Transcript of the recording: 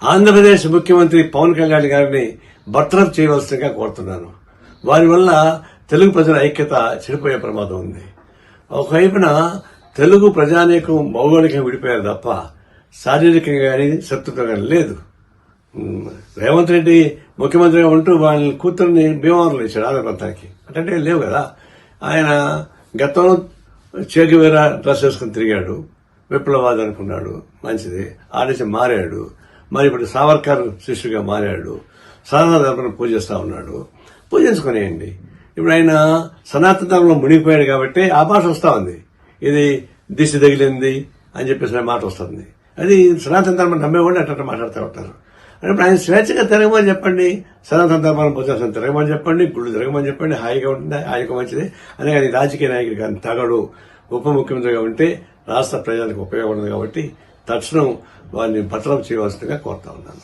ఆంధ్రప్రదేశ్ ముఖ్యమంత్రి పవన్ కళ్యాణ్ గారిని బర్తరఫ్ చేయవలసిందిగా కోరుతున్నాను. వారి వల్ల తెలుగు ప్రజల ఐక్యత చెడిపోయే ప్రమాదం ఉంది. ఒకవైపున తెలుగు ప్రజానీకం భౌగోళికంగా విడిపోయారు తప్ప శారీరకంగా కానీ శత్రుత్వం కానీ లేదు. రేవంత్ రెడ్డి ముఖ్యమంత్రిగా ఉంటూ వాళ్ళ కూతుర్ని భీమవరంలో ఇచ్చాడు ఆంధ్రప్రదేశ్కి. అంటే లేవు కదా. ఆయన గతంలో చేగువేరా డ్రెస్ వేసుకుని తిరిగాడు, విప్లవాది అనుకున్నాడు, మంచిది. ఆడేసి మారాడు. మరి ఇప్పుడు సావర్కర్ శిష్యుగా మారాడు. సనాతన ధర్మం పూజిస్తా ఉన్నాడు. పూజించుకునేయండి. ఇప్పుడు ఆయన సనాతన ధర్మంలో మునిగిపోయాడు కాబట్టి ఆ భాష వస్తా ఉంది. ఇది దిశ తగిలింది అని చెప్పేసి మాట వస్తుంది. అది సనాతన ధర్మం నమ్మేవాళ్ళు అట్లా మాట్లాడుతూ ఉంటారు. అంటే ఆయన స్వేచ్ఛగా తిరగమని చెప్పండి, సనాతన ధర్మాన్ని పూజాల్సిన తిరగమని చెప్పండి, గుళ్ళు తిరగమని చెప్పండి, హాయిగా ఉంటుంది, హాయిగా మంచిది. అనే కానీ రాజకీయ నాయకుడు కానీ తగడు ఉప ముఖ్యమంత్రిగా ఉంటే రాష్ట్ర ప్రజలకు ఉపయోగపడదు కాబట్టి తక్షణం వారిని బర్తరఫ్ చేయవలసిందిగా కోరుతా ఉన్నాను.